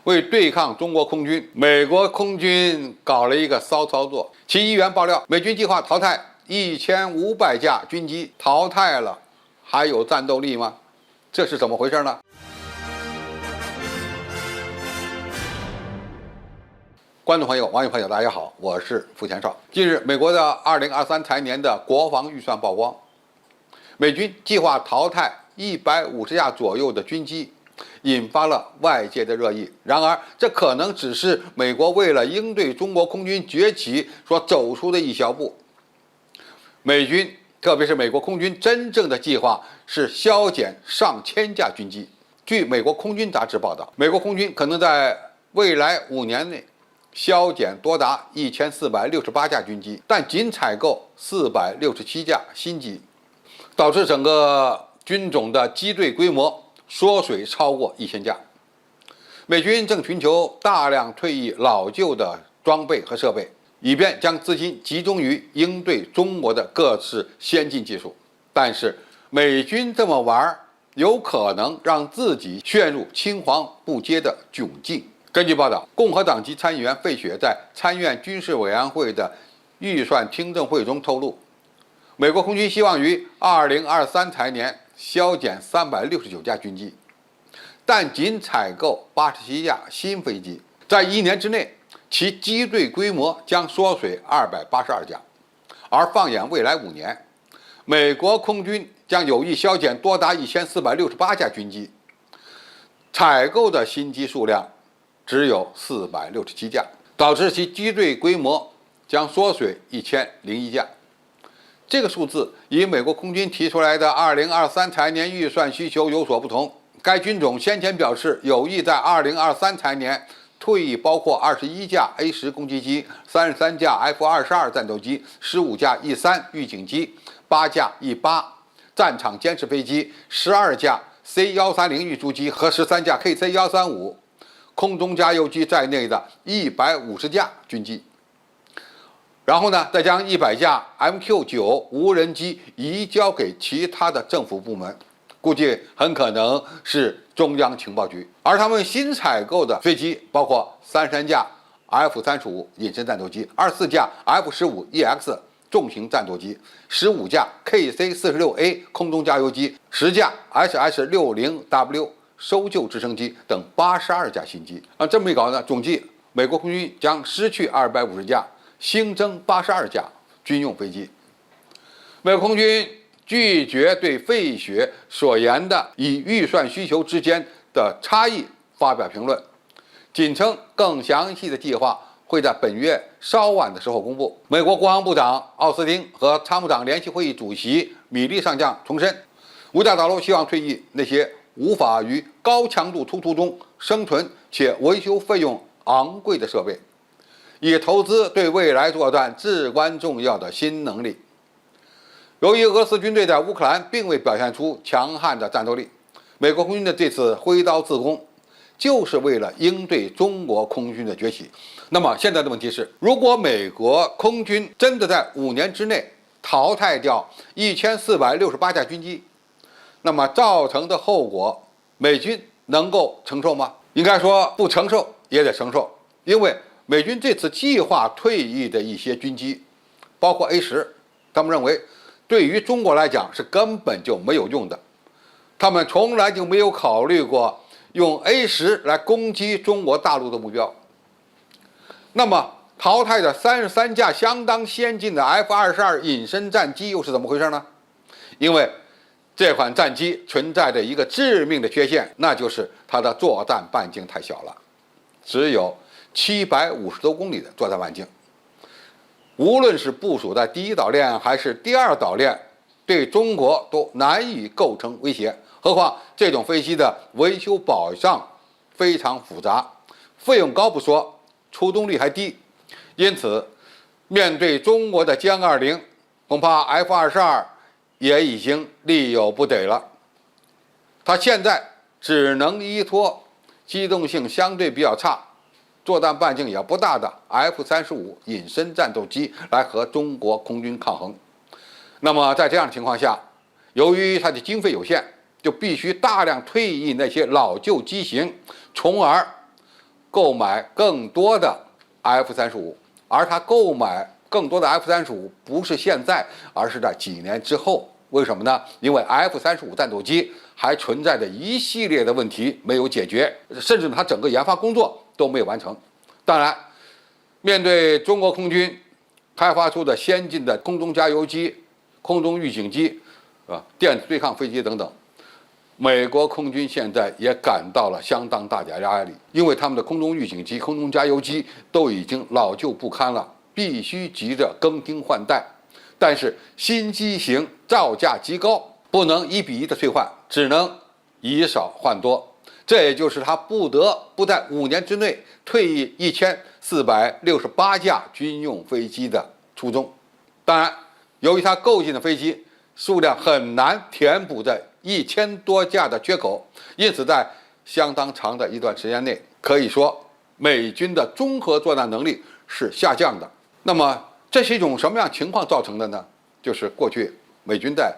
为对抗中国空军，美国空军搞了一个骚操作。其议员爆料，美军计划淘汰1500架军机，淘汰了还有战斗力吗？这是怎么回事呢？观众朋友、网友朋友，大家好，我是付前少。近日，美国的2023财年的国防预算曝光，美军计划淘汰150架左右的军机，引发了外界的热议。然而，这可能只是美国为了应对中国空军崛起所走出的一小步。美军，特别是美国空军真正的计划是削减上千架军机。据美国空军杂志报道，美国空军可能在未来5年内削减多达1468架军机，但仅采购467架新机，导致整个军种的机队规模缩水超过1000架。美军正寻求大量退役老旧的装备和设备，以便将资金集中于应对中国的各式先进技术。但是，美军这么玩，有可能让自己陷入青黄不接的窘境。根据报道，共和党籍参议员费雪在参院军事委员会的预算听证会中透露，美国空军希望于2023财年削减369架军机，但仅采购87架新飞机，在1年之内，其机队规模将缩水282架。而放眼未来5年，美国空军将有意削减多达1468架军机，采购的新机数量只有467架，导致其机队规模将缩水1001架。这个数字与美国空军提出来的2023财年预算需求有所不同。该军种先前表示有意在2023财年退役包括21架 A-10攻击机、33架 F-22战斗机、15架 E-3预警机、8架 E-8战场监视飞机、12架 C-130运输机和13架 KC-135空中加油机在内的150架军机，然后呢，再将100架 MQ-9无人机移交给其他的政府部门，估计很可能是中央情报局。而他们新采购的飞机包括33架 F-35隐身战斗机、24架 F-15EX重型战斗机、15架 KC-46A空中加油机、10架 SS-60W搜救直升机等82架新机。这么一搞呢，总计美国空军将失去250架，新增82架军用飞机。美国空军拒绝对费雪所言的与预算需求之间的差异发表评论，仅称更详细的计划会在本月稍晚的时候公布。美国国防部长奥斯汀和参谋长联席会议主席米利上将重申，五角大楼希望退役那些无法于高强度突突中生存且维修费用昂贵的设备，以投资对未来作战至关重要的新能力。由于俄罗斯军队在乌克兰并未表现出强悍的战斗力，美国空军的这次挥刀自宫就是为了应对中国空军的崛起。那么现在的问题是，如果美国空军真的在5年之内淘汰掉1468架军机，那么造成的后果，美军能够承受吗？应该说不承受也得承受，因为美军这次计划退役的一些军机，包括 A-10，他们认为对于中国来讲是根本就没有用的，他们从来就没有考虑过用 A-10来攻击中国大陆的目标。那么淘汰的33架相当先进的 F-22隐身战机又是怎么回事呢？因为这款战机存在着一个致命的缺陷，那就是它的作战半径太小了，只有750多公里的作战半径。无论是部署在第一岛链还是第二岛链，对中国都难以构成威胁。何况这种飞机的维修保障非常复杂，费用高不说，出动率还低。因此，面对中国的歼20，恐怕 F-22也已经力有不逮了。它现在只能依托机动性相对比较差、作战半径也不大的 F-35隐身战斗机来和中国空军抗衡。那么在这样的情况下，由于它的经费有限，就必须大量退役那些老旧机型，从而购买更多的 F-35，而它购买更多的 F-35不是现在，而是在几年之后。为什么呢？因为 F-35战斗机还存在着一系列的问题没有解决，甚至它整个研发工作都没有完成。当然，面对中国空军开发出的先进的空中加油机、空中预警机、电子对抗飞机等等，美国空军现在也感到了相当大的压力，因为他们的空中预警机、空中加油机都已经老旧不堪了，必须急着更新换代。但是新机型造价极高，不能1:1的退换，只能以少换多。这也就是他不得不在5年之内退役1468架军用飞机的初衷。当然，由于他购进的飞机数量很难填补这1000多架的缺口，因此在相当长的一段时间内，可以说美军的综合作战能力是下降的。那么这是一种什么样情况造成的呢？就是过去美军在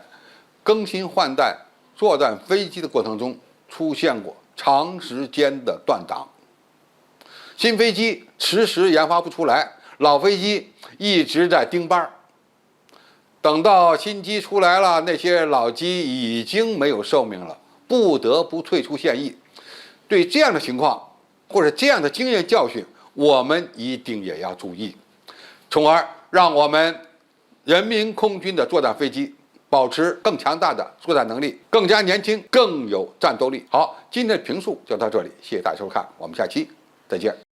更新换代作战飞机的过程中出现过长时间的断档，新飞机迟迟研发不出来，老飞机一直在盯班儿。等到新机出来了，那些老机已经没有寿命了，不得不退出现役。对这样的情况或者这样的经验教训，我们一定也要注意，从而让我们人民空军的作战飞机保持更强大的作战能力，更加年轻，更有战斗力。好，今天的评述就到这里，谢谢大家收看，我们下期再见。